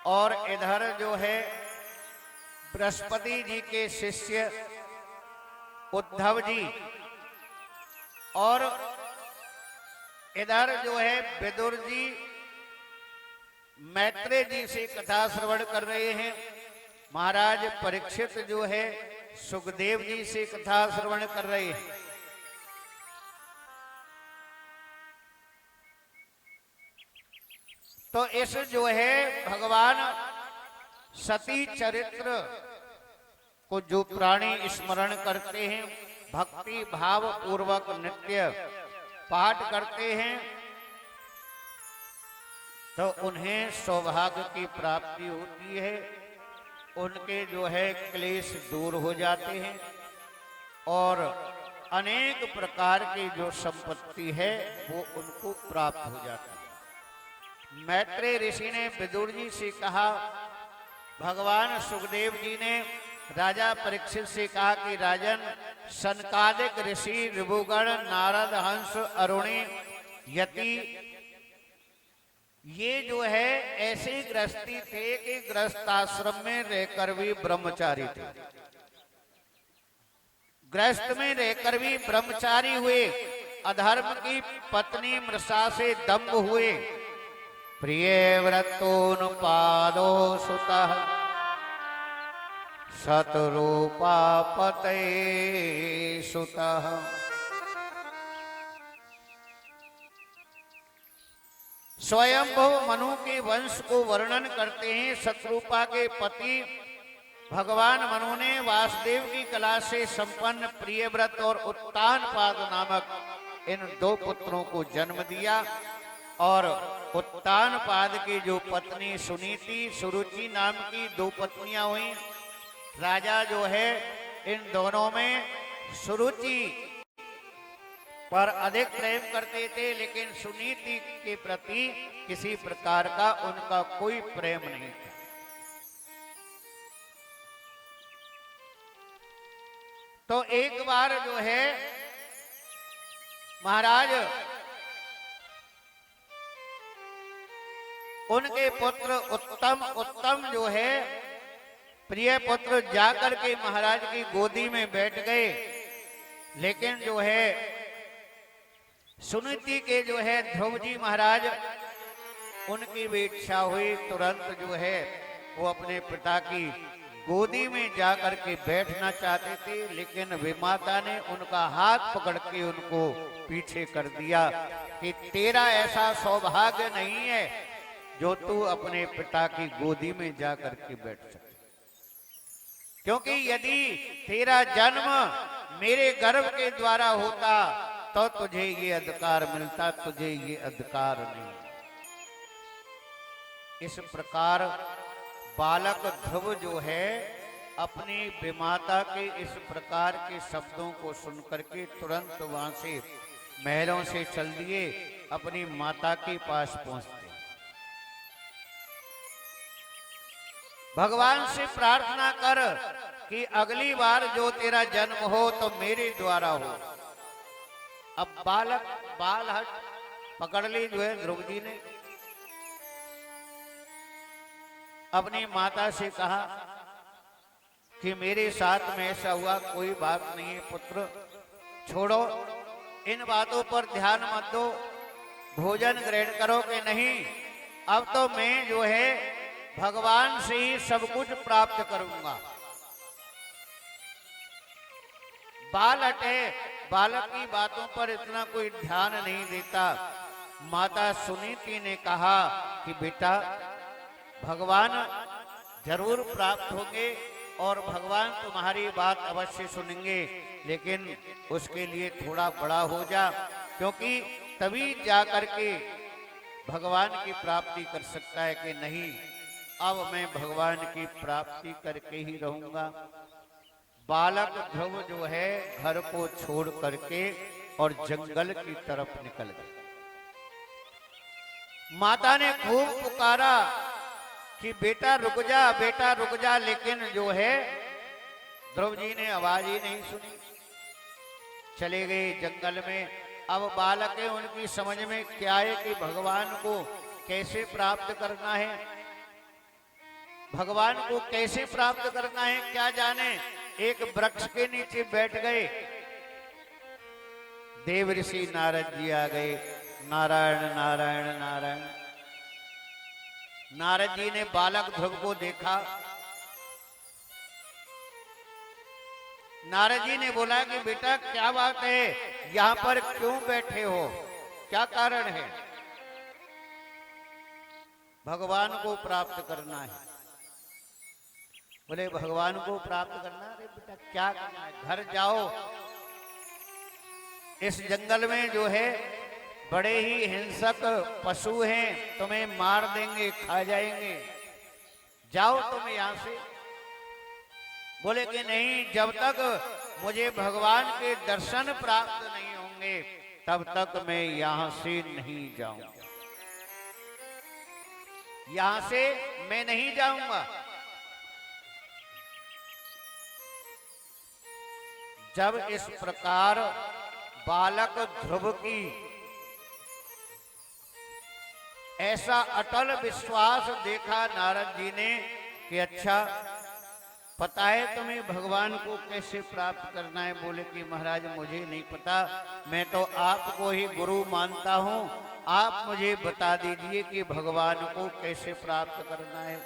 और इधर जो है बृहस्पति जी के शिष्य उद्धव जी, और इधर जो है विदुर जी मैत्रेय जी से कथा श्रवण कर रहे हैं। महाराज परीक्षित जो है सुखदेव जी से कथा श्रवण कर रहे हैं। तो इस जो है भगवान सती चरित्र को जो प्राणी स्मरण करते हैं, भक्ति भाव पूर्वक नित्य पाठ करते हैं, तो उन्हें सौभाग्य की प्राप्ति होती है। उनके जो है क्लेश दूर हो जाते हैं और अनेक प्रकार की जो संपत्ति है वो उनको प्राप्त हो जाती है। मैत्रेय ऋषि ने विदुर जी से कहा, भगवान सुखदेव जी ने राजा परीक्षित से कहा कि राजन, सनकादिक ऋषि ऋभुगण नारद हंस अरुणी यति ये जो है ऐसे गृहस्थी थे कि गृहस्थाश्रम में रहकर भी ब्रह्मचारी थे, गृहस्थ में रहकर भी ब्रह्मचारी हुए, अधर्म की पत्नी मृषा से दंभ हुए, प्रिय व्रतोनुपादो सुतः शतरूपा पते सुतः। स्वयंभू मनु के वंश को वर्णन करते हैं। शतरूपा के पति भगवान मनु ने वासुदेव की कला से संपन्न प्रियव्रत और उत्तानपाद नामक इन दो पुत्रों को जन्म दिया। और उत्तानपाद की जो पत्नी सुनीति, सुरुचि नाम की दो पत्नियां हुई। राजा जो है इन दोनों में सुरुचि पर अधिक प्रेम करते थे, लेकिन सुनीति के प्रति किसी प्रकार का उनका कोई प्रेम नहीं था। तो एक बार जो है महाराज उनके पुत्र उत्तम जो है प्रिय पुत्र जाकर के महाराज की गोदी में बैठ गए, लेकिन जो है सुनीति के जो है ध्रुव जी महाराज उनकी भी इच्छा हुई, तुरंत जो है वो अपने पिता की गोदी में जाकर के बैठना चाहते थे, लेकिन विमाता ने उनका हाथ पकड़ के उनको पीछे कर दिया कि तेरा ऐसा सौभाग्य नहीं है जो तू अपने पिता की गोदी में जाकर के बैठ सके, क्योंकि यदि तेरा जन्म मेरे गर्भ के द्वारा होता तो तुझे ये अधिकार मिलता, तुझे ये अधिकार नहीं। इस प्रकार बालक ध्रुव जो है अपनी विमाता के इस प्रकार के शब्दों को सुनकर के तुरंत वहां से महलों से चल दिए, अपनी माता के पास पहुंचते। भगवान से प्रार्थना कर कि अगली बार जो तेरा जन्म हो तो मेरे द्वारा हो। अब बाल हट पकड़ ली जो है ध्रुव जी ने। अपनी माता से कहा कि मेरे साथ में ऐसा हुआ, कोई बात नहीं है पुत्र, छोड़ो, इन बातों पर ध्यान मत दो, भोजन ग्रहण करो कि नहीं। अब तो मैं जो है भगवान से ही सब कुछ प्राप्त करूंगा। बालक है, बालक की बातों पर इतना कोई ध्यान नहीं देता। माता सुनीति ने कहा कि बेटा भगवान जरूर प्राप्त होंगे और भगवान तुम्हारी बात अवश्य सुनेंगे, लेकिन उसके लिए थोड़ा बड़ा हो जा, क्योंकि तभी जाकर के भगवान की प्राप्ति कर सकता है कि नहीं अब मैं भगवान की प्राप्ति करके ही रहूंगा। बालक ध्रुव जो है घर को छोड़ करके और जंगल की तरफ निकल गए। माता ने खूब पुकारा कि बेटा रुक जा, बेटा रुक जा, लेकिन जो है ध्रुव जी ने आवाज ही नहीं सुनी, चले गए जंगल में। अब बालक है, उनकी समझ में क्या है कि भगवान को कैसे प्राप्त करना है। भगवान को कैसे प्राप्त करना है क्या जाने। एक वृक्ष के नीचे बैठ गए, देव ऋषि नारद जी आ गए। नारायण नारायण नारायण। नारद जी ने बालक ध्रुव को देखा। नारद जी ने बोला कि बेटा क्या बात है, यहां पर क्यों बैठे हो, क्या कारण है। भगवान को प्राप्त करना है। बोले भगवान को प्राप्त करना, अरे बेटा क्या करना है, घर जाओ। इस जंगल में जो है बड़े ही हिंसक पशु हैं, तुम्हें मार देंगे, खा जाएंगे, जाओ तुम यहां से। बोले कि नहीं, जब तक मुझे भगवान के दर्शन प्राप्त नहीं होंगे तब तक मैं यहां से नहीं जाऊंगा, यहां से मैं नहीं जाऊंगा। जब इस प्रकार बालक ध्रुव की ऐसा अटल विश्वास देखा नारद जी ने कि अच्छा पता है तुम्हें भगवान को कैसे प्राप्त करना है। बोले कि महाराज मुझे नहीं पता, मैं तो आपको ही गुरु मानता हूं, आप मुझे बता दीजिए कि भगवान को कैसे प्राप्त करना है।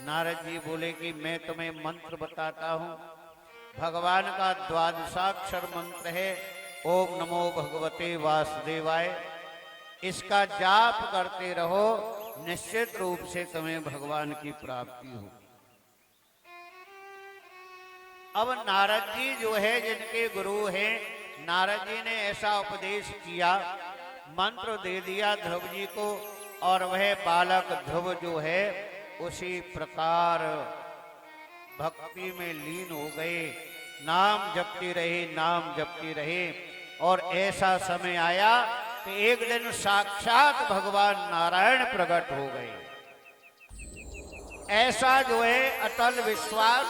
नारद जी बोले कि मैं तुम्हें मंत्र बताता हूं। भगवान का द्वादशाक्षर मंत्र है ओम नमो भगवते वासुदेवाय। इसका जाप करते रहो, निश्चित रूप से तुम्हें भगवान की प्राप्ति हो। अब नारद जी जो है जिनके गुरु हैं, नारद जी ने ऐसा उपदेश किया, मंत्र दे दिया ध्रुव जी को, और वह बालक ध्रुव जो है उसी प्रकार भक्ति में लीन हो गए। नाम जपती रहे, नाम जपती रहे। और ऐसा समय आया कि एक दिन साक्षात भगवान नारायण प्रकट हो गए। ऐसा जो है अटल विश्वास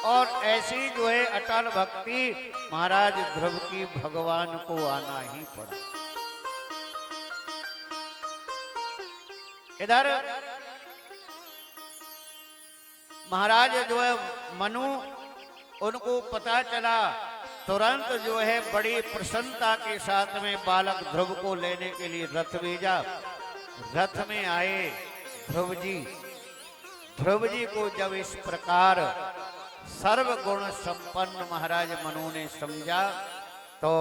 और ऐसी जो है अटल भक्ति महाराज ध्रुव की भगवान को आना ही पड़ा। इधर महाराज जो है मनु, उनको पता चला, तुरंत जो है बड़ी प्रसन्नता के साथ में बालक ध्रुव को लेने के लिए रथ भेजा। रथ में आए ध्रुव जी। ध्रुव जी को जब इस प्रकार सर्वगुण संपन्न महाराज मनु ने समझा तो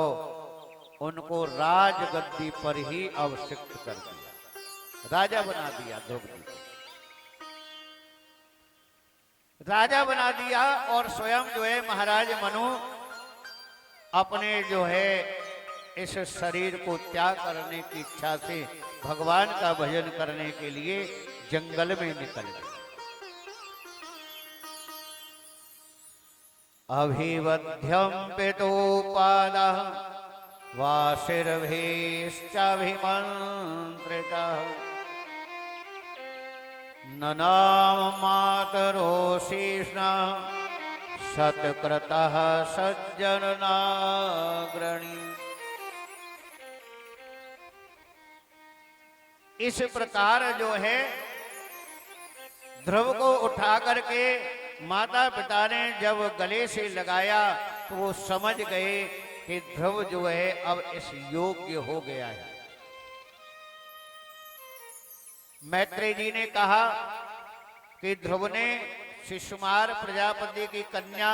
उनको राजगद्दी पर ही अभिषिक्त कर दिया, राजा बना दिया। ध्रुव जी को राजा बना दिया और स्वयं जो है महाराज मनु अपने जो है इस शरीर को त्याग करने की इच्छा से भगवान का भजन करने के लिए जंगल में निकल गए। अभिवध्यम पितोपादः वासिर्भिश्चाभिमन्त्रितः ननाम मातरोषीष्णा सत्कृतः सज्जन नाग्रणी। इस प्रकार जो है ध्रुव को उठा करके माता पिता ने जब गले से लगाया तो वो समझ गए कि ध्रुव जो है अब इस योग्य हो गया है। मैत्रेय जी ने कहा कि ध्रुव ने शिशुमार प्रजापति की कन्या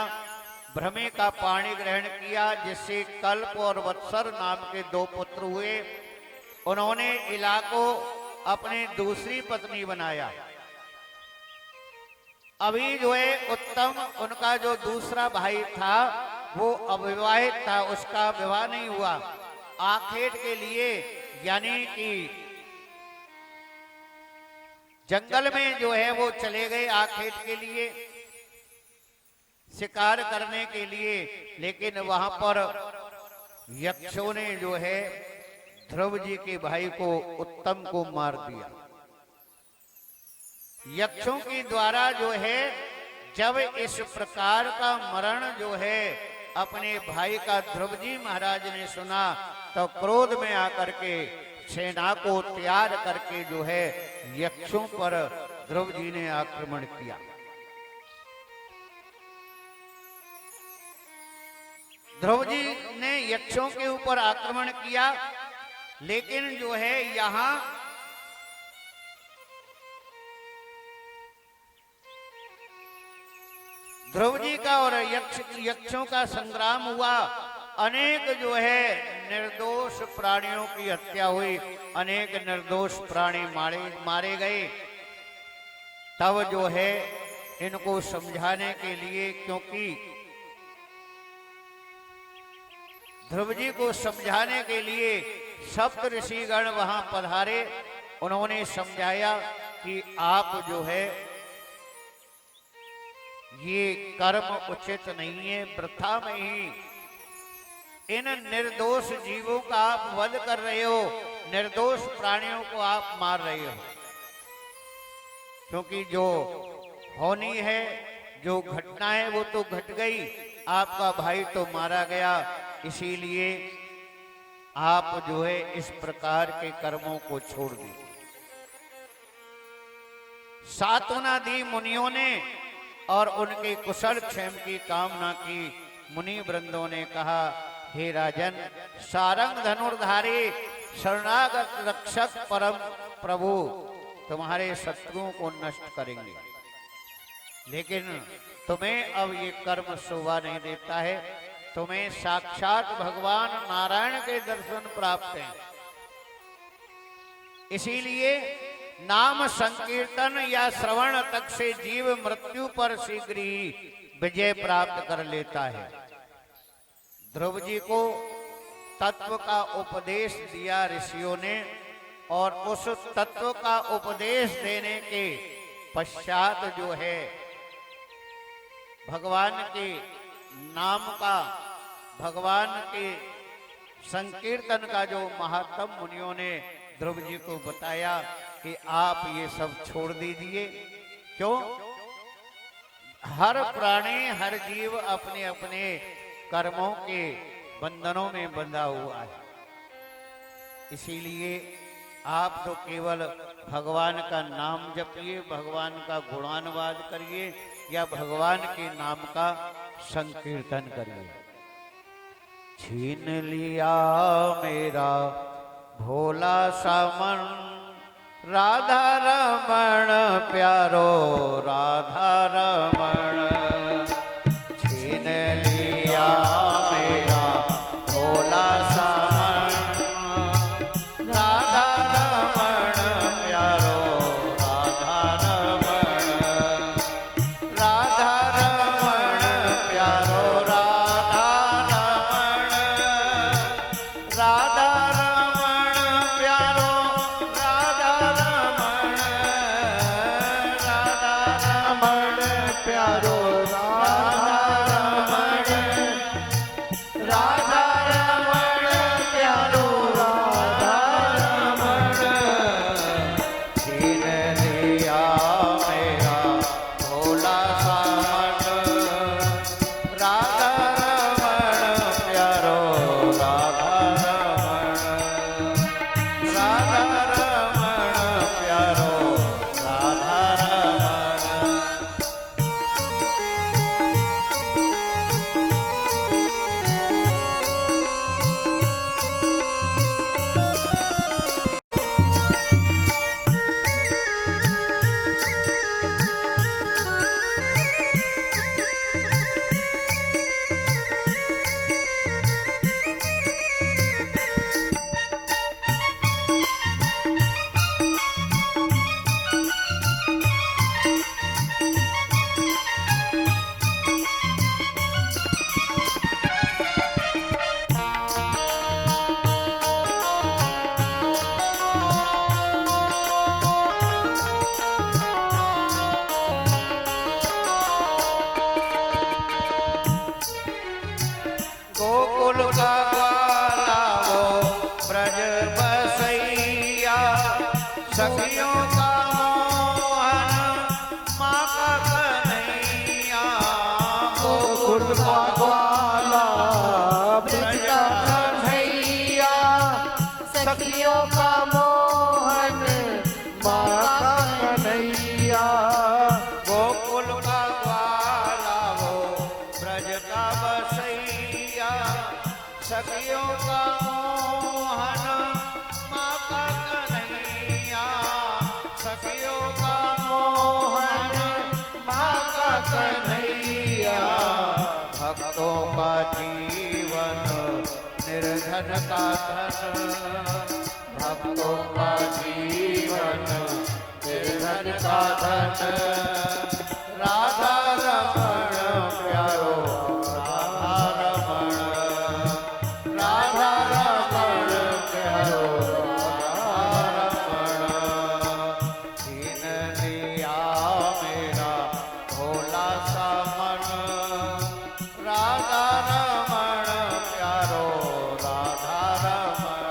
भ्रमे का पाणी ग्रहण किया, जिससे कल्प और वत्सर नाम के 2 पुत्र हुए। उन्होंने इला को अपनी दूसरी पत्नी बनाया। अभी जो है उत्तम, उनका जो दूसरा भाई था वो अविवाहित था, उसका विवाह नहीं हुआ। आखेट के लिए यानी कि जंगल में जो है वो चले गए आखेट के लिए, शिकार करने के लिए। लेकिन वहां पर यक्षों ने जो है ध्रुव जी के भाई को उत्तम को मार दिया। यक्षों के द्वारा जो है जब इस प्रकार का मरण जो है अपने भाई का ध्रुव जी महाराज ने सुना तो क्रोध में आकर के सेना को तैयार करके जो है यक्षों पर ध्रुव जी ने आक्रमण किया। ध्रुव जी ने यक्षों के ऊपर आक्रमण किया, लेकिन जो है यहां ध्रुव जी का और यक्षों का संग्राम हुआ। अनेक जो है निर्दोष प्राणियों की हत्या हुई, अनेक निर्दोष प्राणी मारे गए। तब जो है इनको समझाने के लिए, क्योंकि ध्रुव जी को समझाने के लिए सप्त ऋषिगण वहां पधारे। उन्होंने समझाया कि आप जो है ये कर्म उचित नहीं है, वृथा में ही इन निर्दोष जीवों का आप वध कर रहे हो, निर्दोष प्राणियों को आप मार रहे हो। क्योंकि जो होनी है, जो घटना है वो तो घट गई, आपका भाई तो मारा गया, इसीलिए आप जो है इस प्रकार के कर्मों को छोड़ दीजिए। सांत्वना दी मुनियों ने और उनके कुशल क्षेम की कामना की। मुनि वृंदों ने कहा, हे राजन, सारंग धनुर्धारी शरणागत रक्षक परम प्रभु तुम्हारे शत्रुओं को नष्ट करेंगे, लेकिन तुम्हें अब ये कर्म शोभा नहीं देता है। तुम्हें साक्षात भगवान नारायण के दर्शन प्राप्त हैं, इसीलिए नाम संकीर्तन या श्रवण तक से जीव मृत्यु पर शीघ्र ही विजय प्राप्त कर लेता है। ध्रुव जी को तत्व का उपदेश दिया ऋषियों ने, और उस तत्व का उपदेश देने के पश्चात जो है भगवान के नाम का, भगवान के संकीर्तन का जो महात्म मुनियों ने ध्रुव जी को बताया कि आप ये सब छोड़ दीजिए। क्यों? हर प्राणी, हर जीव अपने अपने कर्मों के बंधनों में बंधा हुआ है, इसीलिए आप तो केवल भगवान का नाम जपिए, भगवान का गुणानुवाद करिए या भगवान के नाम का संकीर्तन करिए। छीन लिया मेरा भोला सा मन, राधा रमण प्यारो राधा रमण। छीन लिया मेरा भोला सा मन, राधा रमण प्यारो राधा रमण। राधा रमण प्यारो राधा रमण, राधा रमण प्यारो राधा रमण, राधा का जीवन निर्धन का धन, भक्तों का जीवन निर्धन का धन। राधा रमण प्यारो राधा रमण, राधा रमण प्यारो राधा रमण। छीन लिया मेरा भोला सा मन, राधा रमण प्यारो राधा रमण।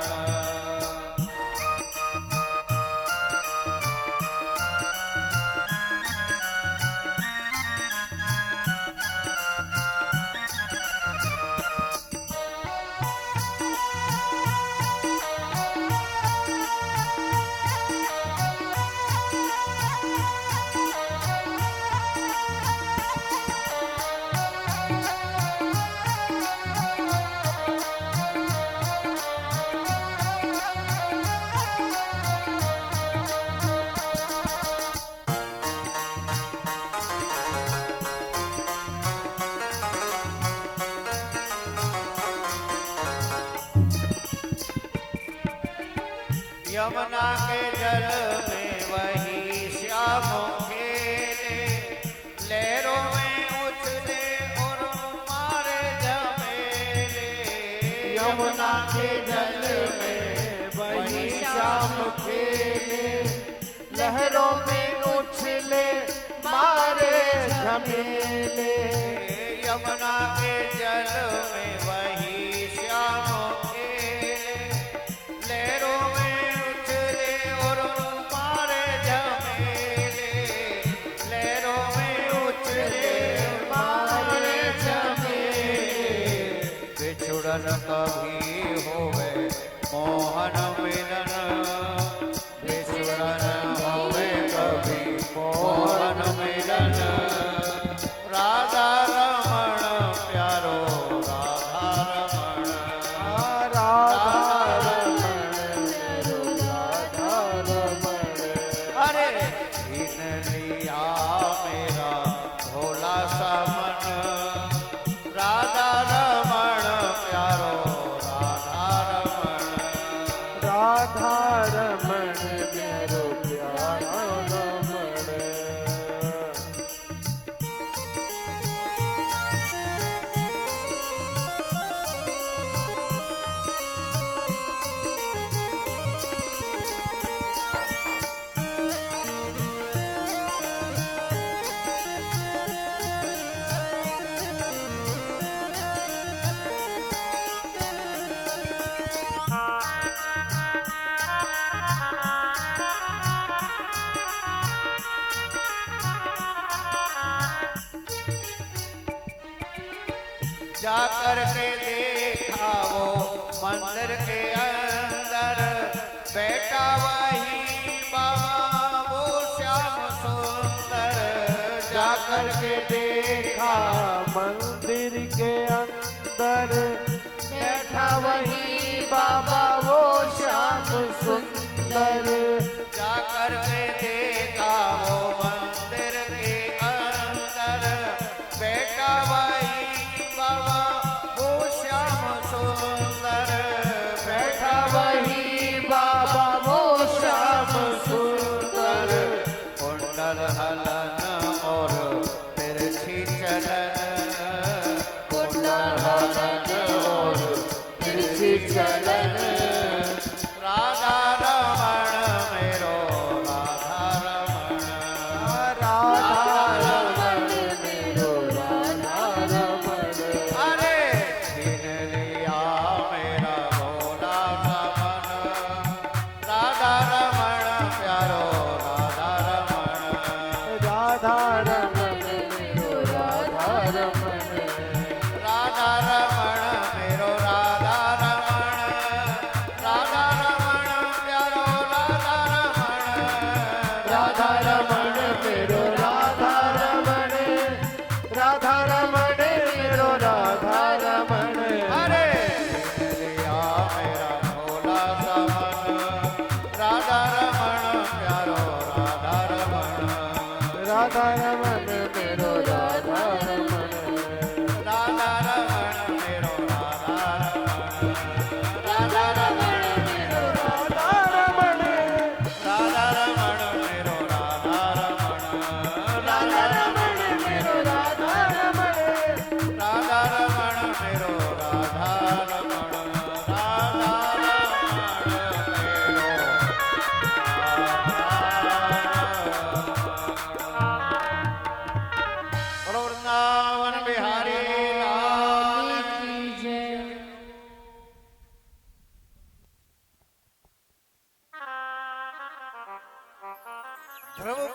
यमुना के जल में वही श्याम खेले, लहरों में उछले और मारे झमेले। यमुना के जल में वही श्याम खेले, लहरों में उछले मारे झमेले। यमुना के जल में वही श्याम खेले, लहरों में उछले और मारे झमेले। लहरों में उछले मारे झमेले। बिछुड़न कभी होवे मोहन मिलन, बिछुड़न होवे कभी मोहन मिलन। राधा रमण प्यारो राधा रमण, राधा रमण राधा रमण। अरे छीन लिया मेरा भोला सा मन, राधा रमण प्यारो राधा रमण। राधा रमण मेरो प्यारा रमण। जाकर के देखा वो मंदिर के अंदर, बैठा वही बाबा वो श्याम सुंदर। जाकर के देखा मंदिर के अंदर, बैठा वही बाबा वो श्याम सुंदर। जाकर के देखा वो मंदिर के अंदर, बैठा वही बाबा वो श्याम सुंदर। बैठा वही बाबा वो श्याम सुंदर। कुंडल हलन और तिरछी चलन, कुंडल हलन और तिरछी चलन। राधा रमण मेरो राधा रमण, राधा रमण मेरो राधा रमण। अरे छीन लिया मेरा भोला सा मन, राधा रमण प्यारो राधा रमण। राधा रमण मेरो राधा रमण। राधा रमण मेरो राधा रमण, राधा रमण प्यारो राधा रमण। राधा रमण मेरो राधा रमण। राधा रमण मेरो राधा रमण। अरे छीन लिया मेरा भोला सा मन, राधा रमण प्यारो राधा रमण। राधा रमण मेरो राधा रमण। राधा रमण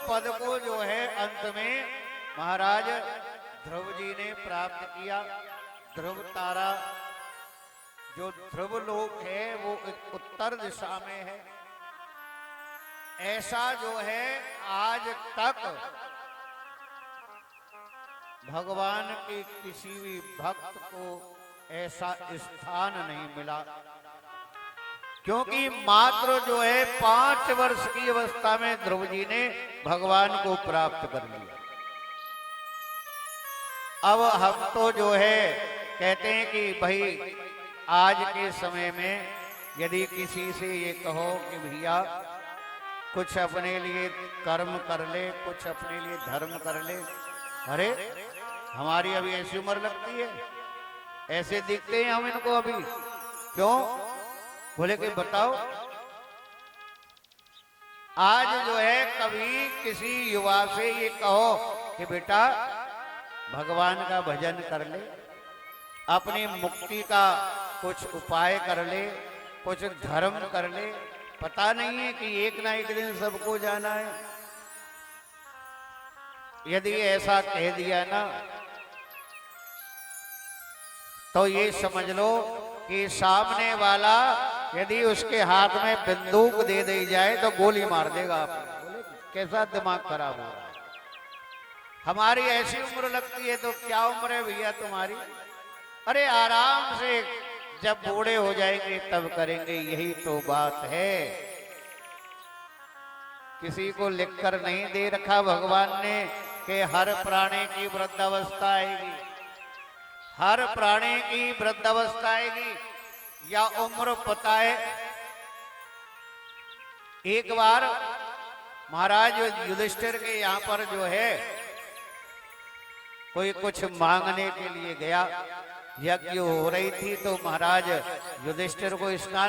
पद को जो है अंत में महाराज ध्रुव जी ने प्राप्त किया। ध्रुव तारा जो ध्रुव लोक है वो उत्तर दिशा में है। ऐसा जो है आज तक भगवान के किसी भी भक्त को ऐसा स्थान नहीं मिला, क्योंकि मात्र जो है 5 वर्ष की अवस्था में ध्रुव जी ने भगवान को प्राप्त कर लिया। अब हम तो जो है कहते हैं कि भाई आज के समय में यदि किसी से ये कहो कि भैया कुछ अपने लिए कर्म कर ले, कुछ अपने लिए धर्म कर ले, अरे हमारी अभी ऐसी उम्र लगती है, ऐसे दिखते हैं हम इनको अभी, क्यों? बोले कि बताओ, आज जो है कभी किसी युवा से ये कहो कि बेटा भगवान का भजन कर ले, अपनी मुक्ति का कुछ उपाय कर ले, कुछ धर्म कर ले, पता नहीं है कि एक ना एक दिन सबको जाना है। यदि ऐसा कह दिया ना तो ये समझ लो कि सामने वाला यदि उसके हाथ में बंदूक दे दी जाए तो गोली मार देगा। आप कैसा दिमाग खराब हो रहा है? हमारी ऐसी उम्र लगती है तो क्या उम्र है भैया तुम्हारी? अरे आराम से जब बूढ़े हो जाएंगे तब करेंगे, यही तो बात है। किसी को लिखकर नहीं दे रखा भगवान ने कि हर प्राणी की वृद्धावस्था आएगी, हर प्राणी की वृद्धावस्था आएगी या उम्र पता है। एक बार महाराज युधिष्ठिर के यहाँ पर जो है कोई कुछ मांगने के लिए गया, यज्ञ हो रही थी तो महाराज युधिष्ठिर को स्नान